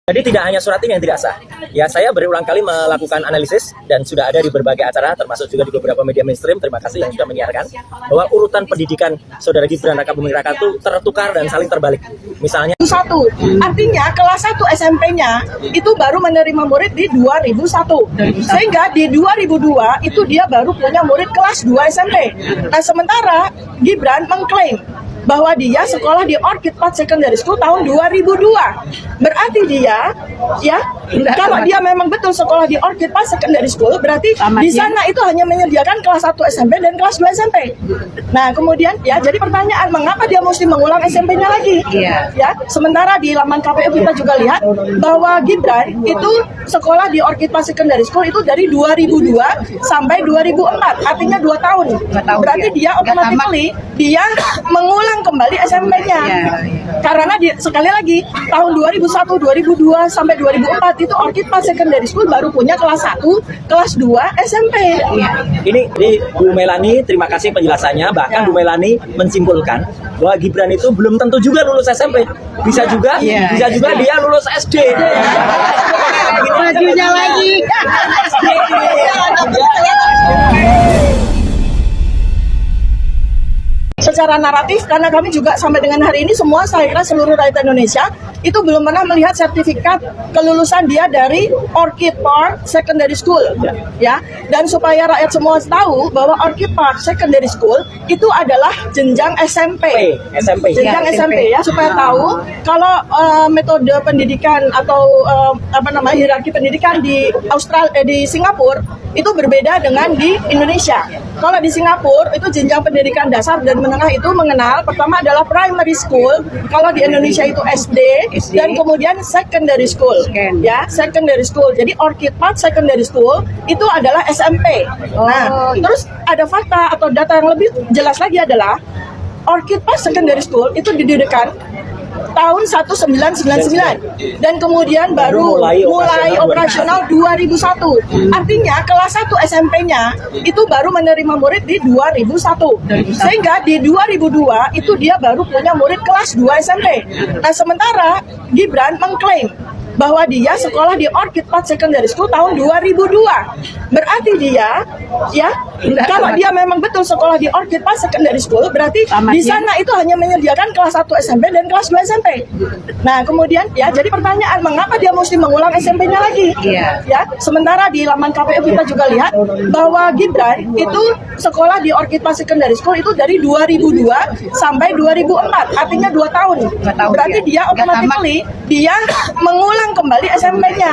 Jadi tidak hanya surat ini yang tidak sah. Ya, saya berulang kali melakukan analisis dan sudah ada di berbagai acara, termasuk juga di beberapa media mainstream. Terima kasih yang sudah menyiarkan bahwa urutan pendidikan Saudara Gibran Raka Buming Raka itu tertukar dan saling terbalik. Misalnya satu, artinya kelas 1 SMP-nya itu baru menerima murid di 2001. Sehingga di 2002 itu dia baru punya murid kelas 2 SMP. Nah, sementara Gibran mengklaim bahwa dia sekolah di Orchid Path Secondary School tahun 2002. Berarti dia, ya, kalau dia memang betul sekolah di Orchid Path Secondary School, berarti di sana itu hanya menyediakan kelas 1 SMP dan kelas 2 SMP. Nah, kemudian, ya, jadi pertanyaan, mengapa dia mesti mengulang SMP-nya lagi? Ya, sementara di laman KPU kita juga lihat bahwa Gibran itu sekolah di Orchid Path Secondary School itu dari 2002 sampai 2004, artinya 2 tahun. Berarti dia automatically dia mengulang kembali SMP-nya. Karena sekali lagi tahun 2001, 2002 sampai 2004 itu Orchid Path Secondary School baru punya kelas 1, kelas 2 SMP. Ini Bu Melani, terima kasih penjelasannya. Bahkan Bu Melani menyimpulkan bahwa Gibran itu belum tentu juga lulus SMP. Bisa juga dia lulus SD. Majunya lagi. Secara naratif, karena kami juga sampai dengan hari ini semua, saya kira seluruh rakyat Indonesia itu belum pernah melihat sertifikat kelulusan dia dari Orchid Park Secondary School, ya. Dan supaya rakyat semua tahu bahwa Orchid Park Secondary School itu adalah jenjang SMP, jenjang SMP, ya, supaya tahu kalau metode pendidikan atau hierarki pendidikan di di Singapura itu berbeda dengan di Indonesia. Kalau di Singapura itu jenjang pendidikan dasar dan menengah itu mengenal pertama adalah primary school, kalau di Indonesia itu SD. Dan kemudian secondary school, ya, secondary school. Jadi Orchid Path Secondary School itu adalah SMP. Nah, terus ada fakta atau data yang lebih jelas lagi adalah Orchid Path Secondary School itu didirikan tahun 1999 dan kemudian baru mulai operasional 2001. Artinya kelas 1 SMP-nya itu baru menerima murid di 2001. Sehingga di 2002 itu dia baru punya murid kelas 2 SMP. Nah, sementara Gibran mengklaim bahwa dia sekolah di Orchid Path Secondary School tahun 2002. Berarti dia, ya, kalau dia memang betul sekolah di Orchid Path Secondary School, berarti di sana itu hanya menyediakan kelas 1 SMP dan kelas 2 SMP. Nah, kemudian, ya, jadi pertanyaan, mengapa dia mesti mengulang SMP-nya lagi? Ya, sementara di laman KPU kita juga lihat bahwa Gibran itu sekolah di Orchid Path Secondary School itu dari 2002 sampai 2004, artinya 2 tahun. Berarti dia automatically dia mengulang kembali SMP-nya.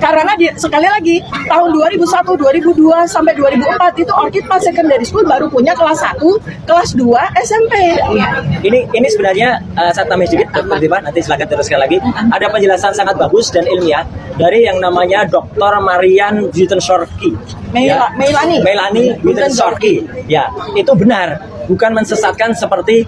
Karena sekali lagi tahun 2001, 2002 sampai 2004 itu Orchid Path Secondary School baru punya kelas 1, kelas 2 SMP. Ini sebenarnya saya tambahin sedikit, nanti silakan teruskan lagi. Ada penjelasan sangat bagus dan ilmiah dari yang namanya Dr. Marian Wittenshoorke. Melani Wittenshoorke. Ya, itu benar. Bukan mensesatkan seperti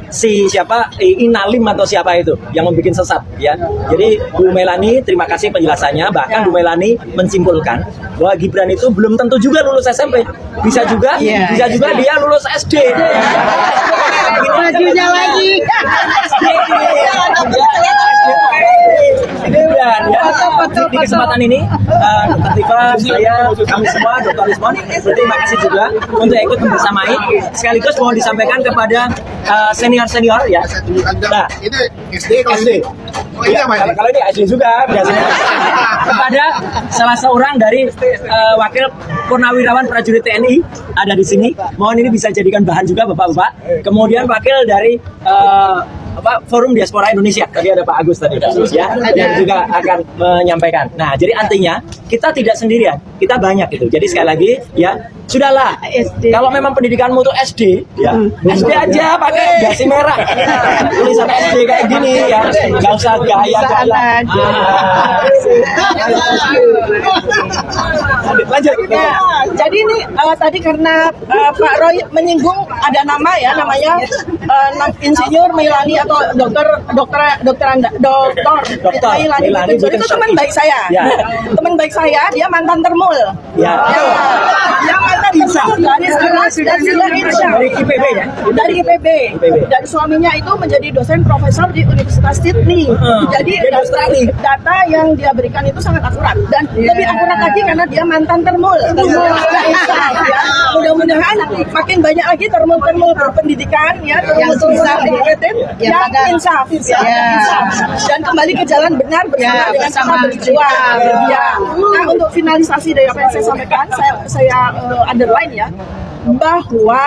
Inalim atau siapa itu yang membuat sesat, ya. Jadi Bu Melani, terima kasih penjelasannya. Bahkan Bu Melani menyimpulkan bahwa Gibran itu belum tentu juga lulus SMP. Bisa juga dia lulus SD. Majunya lagi. Di kesempatan ini, Dr. Tifa, kami semua, Dr. Lismon, berterima kasih juga untuk ikut membersamai. Sekaligus mohon disampaikan kepada senior-senior, ya. Nah, ini SD. Kalau ini SD juga biasanya. Kepada salah seorang dari wakil purnawirawan prajurit TNI ada di sini. Mohon ini bisa jadikan bahan juga, Bapak-bapak. Kemudian wakil dari Forum Diaspora Indonesia, tadi ada Pak Agus tadi, ya, yang juga akan menyampaikan. Nah, jadi artinya kita tidak sendirian, kita banyak itu. Jadi sekali lagi, ya, sudahlah. Kalau memang pendidikanmu itu SD, ya, SD aja pakai dasi merah, tulisan SD kayak gini, ya, nggak usah gaya-gaya. Lanjut. Ya, jadi ini tadi karena Pak Roy menyinggung ada nama, ya, namanya Insinyur Melani atau dokter Melani itu teman baik saya. Teman baik saya, dia mantan termul. Dia mantan Insya. garis keras dan Sila Insya. Dari IPB ya? Dari IPB. Dan suaminya itu menjadi dosen profesor di Universitas Sydney. Jadi data yang dia berikan itu sangat akurat dan lebih akurat lagi karena dia mantan termul. Ya. Mudah-mudahan makin banyak lagi termul-termul berpendidikan ya, termul-termul educated yang insaf ya. Dan kembali ke jalan benar bersama dengan sama berjuang. Ya. Nah, untuk finalisasi dari apa yang saya sampaikan, saya underline ya, bahwa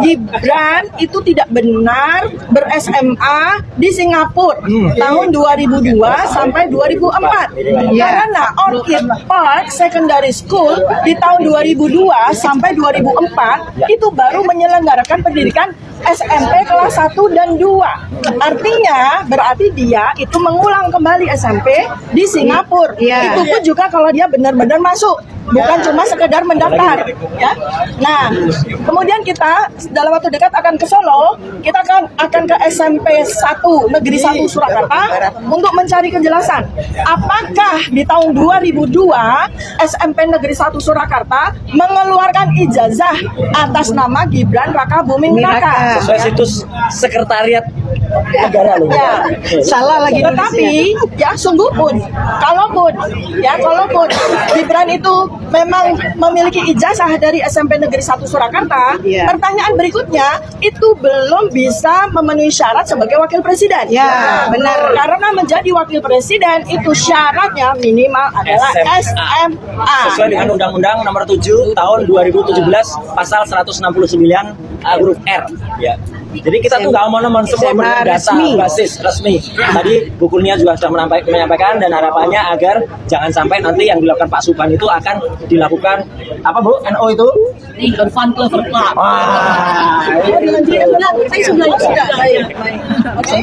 Gibran itu tidak benar ber-SMA di Singapura tahun 2002 sampai 2004 karena Orchid Park Secondary School di tahun 2002 sampai 2004 itu baru menyelenggarakan pendidikan SMP kelas 1 dan 2. Artinya berarti dia itu mengulang kembali SMP di Singapura. Itu pun juga kalau dia benar-benar masuk, bukan cuma sekedar mendaftar ya. Nah, kemudian kita dalam waktu dekat akan ke Solo, kita akan ke SMP 1 Negeri 1 Surakarta untuk mencari kejelasan apakah di tahun 2002 SMP Negeri 1 Surakarta mengeluarkan ijazah atas nama Gibran Raka Buming Raka sesuai situs sekretariat negara loh. Ya, salah lagi. Tetapi ya sungguh pun, kalaupun Gibran itu memang memiliki ijazah dari SMP Negeri 1 Surakarta, pertanyaan berikutnya itu belum bisa memenuhi syarat sebagai wakil presiden. Ya, benar. Karena menjadi wakil presiden itu syaratnya minimal adalah SMA. Sesuai dengan Undang-Undang Nomor 7 Tahun 2017 Pasal 169 huruf R. Ya. Jadi kita tuh nggak mau nemen semua berdasar data basis resmi. Tadi bukunya juga sudah menyampaikan dan harapannya agar jangan sampai nanti yang dilakukan Pak Subhan itu akan dilakukan apa Bu? NO itu? Fun Clever Club. Wah. Oke.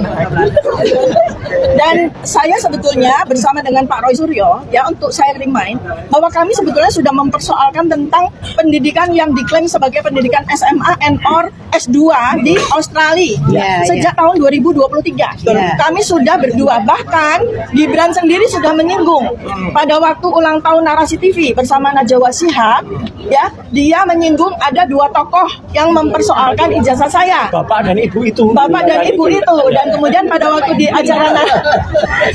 Dan saya sebetulnya bersama dengan Pak Roy Suryo ya untuk saya remind bahwa kami sebetulnya sudah mempersoalkan tentang pendidikan yang diklaim sebagai pendidikan SMA and/or S2 di Australia sejak tahun 2023. Kami sudah berdua, bahkan Gibran sendiri sudah menyinggung pada waktu ulang tahun Narasi TV bersama Najwa Shihab ya, dia menyinggung ada dua tokoh yang mempersoalkan ijazah saya. Bapak dan Ibu itu. Bapak dan Ibu itu, dan kemudian pada waktu di acara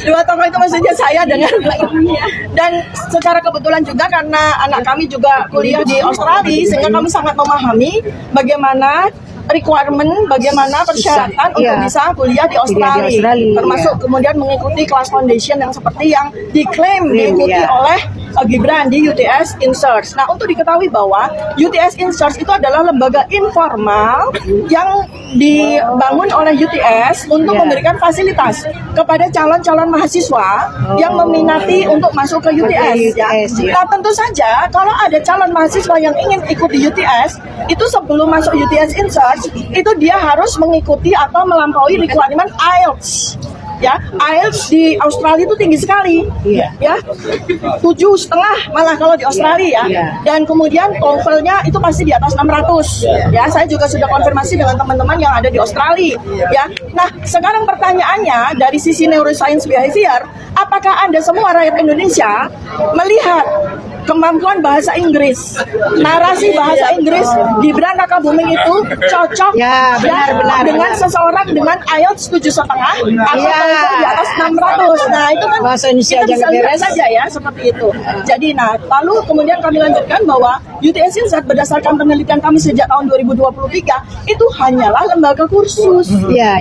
dua tokoh itu maksudnya saya dengan dan secara kebetulan juga karena anak kami juga kuliah di Australia sehingga kami sangat memahami bagaimana requirement, bagaimana persyaratan untuk bisa kuliah di Australia, termasuk kemudian mengikuti kelas foundation yang seperti yang diklaim diikuti oleh Gibran di UTS InSearch. Nah, untuk diketahui bahwa UTS InSearch itu adalah lembaga informal yang dibangun oleh UTS untuk memberikan fasilitas kepada calon-calon mahasiswa yang meminati untuk masuk ke UTS. Nah, tentu saja kalau ada calon mahasiswa yang ingin ikut di UTS, itu sebelum masuk UTS InSearch, itu dia harus mengikuti atau melampaui requirement IELTS. Ya, IELTS di Australia itu tinggi sekali, ya 7,5 malah kalau di Australia ya. Dan kemudian TOEFL-nya itu pasti di atas 600. Ya, saya juga sudah konfirmasi dengan teman-teman yang ada di Australia. Ya, nah sekarang pertanyaannya dari sisi neuroscience behavior, apakah Anda semua rakyat Indonesia melihat kemampuan bahasa Inggris, narasi bahasa Inggris Gibran Raka Buming itu cocok benar dengan seseorang dengan IELTS 7,5 atau di atas 600. Nah, itu kan bahasa Indonesia kita bisa lihat saja ya seperti itu. Jadi lalu kemudian kami lanjutkan bahwa UTS InSearch berdasarkan penelitian kami sejak tahun 2023 itu hanyalah lembaga kursus. Dan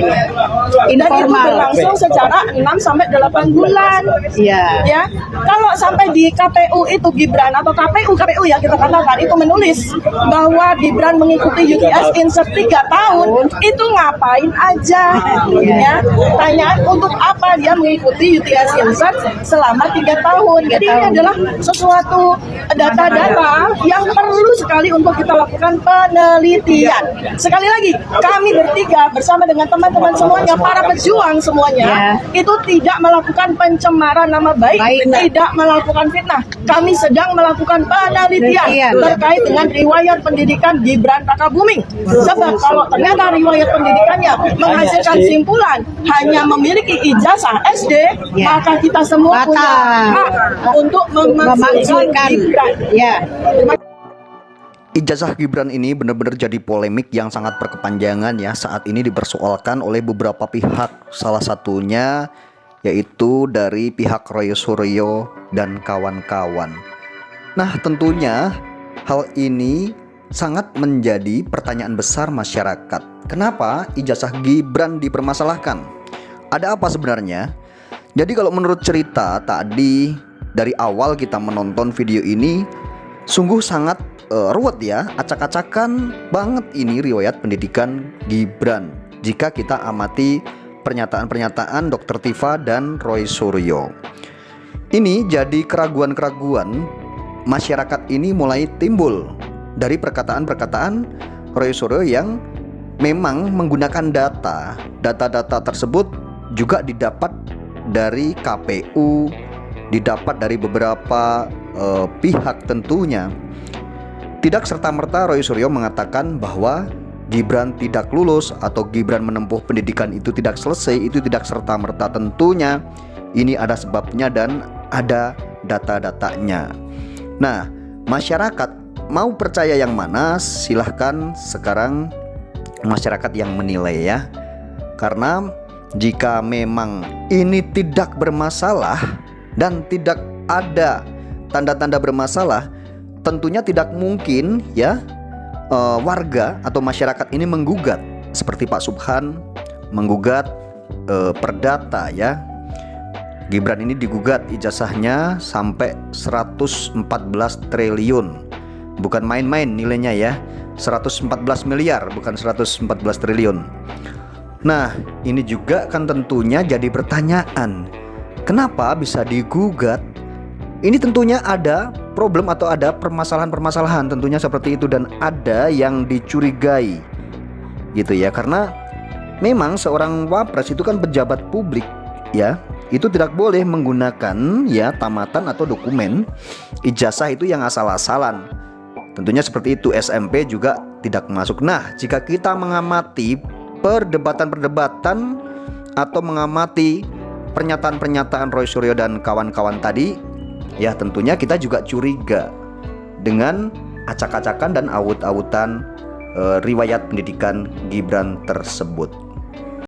itu berlangsung secara 6 sampai 8 bulan. Ya. Kalau sampai di KPU itu Gibran atau KPU ya kita katakan itu menulis bahwa Gibran mengikuti UTS InSearch 3 tahun, itu ngapain aja? Ya. Tanya untuk apa dia mengikuti UTS InSearch selama 3 tahun. Jadi ini adalah sesuatu data-data yang perlu sekali untuk kita lakukan penelitian. Sekali lagi, kami bertiga bersama dengan teman-teman semuanya, para pejuang semuanya, itu tidak melakukan pencemaran nama baik, tidak melakukan fitnah. Kami sedang melakukan penelitian terkait dengan riwayat pendidikan Gibran Raka Buming. Sebab kalau ternyata riwayat pendidikannya menghasilkan simpulan hanya memiliki ijazah SD, maka kita semua punya hak untuk memasukkan Gibran. Ijazah Gibran ini benar-benar jadi polemik yang sangat berkepanjangan ya. Saat ini dipersoalkan oleh beberapa pihak, salah satunya yaitu dari pihak Roy Suryo dan kawan-kawan. Nah, tentunya hal ini sangat menjadi pertanyaan besar masyarakat. Kenapa ijazah Gibran dipermasalahkan? Ada apa sebenarnya? Jadi kalau menurut cerita tadi, dari awal kita menonton video ini sungguh sangat ruwet ya, acak-acakan banget ini riwayat pendidikan Gibran jika kita amati pernyataan-pernyataan Dr. Tifa dan Roy Suryo. Ini jadi keraguan-keraguan masyarakat ini mulai timbul dari perkataan-perkataan Roy Suryo yang memang menggunakan data tersebut juga didapat dari KPU, didapat dari beberapa pihak tentunya. Tidak serta-merta Roy Suryo mengatakan bahwa Gibran tidak lulus atau Gibran menempuh pendidikan itu tidak selesai, itu tidak serta-merta. Tentunya ini ada sebabnya dan ada data-datanya. Nah, masyarakat mau percaya yang mana? Silahkan sekarang masyarakat yang menilai ya. Karena jika memang ini tidak bermasalah dan tidak ada tanda-tanda bermasalah, tentunya tidak mungkin ya warga atau masyarakat ini menggugat seperti Pak Subhan menggugat perdata ya. Gibran ini digugat ijazahnya sampai 114 triliun. Bukan main-main nilainya ya. 114 miliar bukan 114 triliun. Nah, ini juga kan tentunya jadi pertanyaan. Kenapa bisa digugat? Ini tentunya ada problem atau ada permasalahan-permasalahan tentunya seperti itu, dan ada yang dicurigai gitu ya, karena memang seorang wapres itu kan pejabat publik ya, itu tidak boleh menggunakan ya tamatan atau dokumen ijazah itu yang asal-asalan, tentunya seperti itu. SMP juga tidak masuk. Nah, jika kita mengamati perdebatan-perdebatan atau mengamati pernyataan-pernyataan Roy Suryo dan kawan-kawan tadi, ya tentunya kita juga curiga dengan acak-acakan dan awut-awutan riwayat pendidikan Gibran tersebut.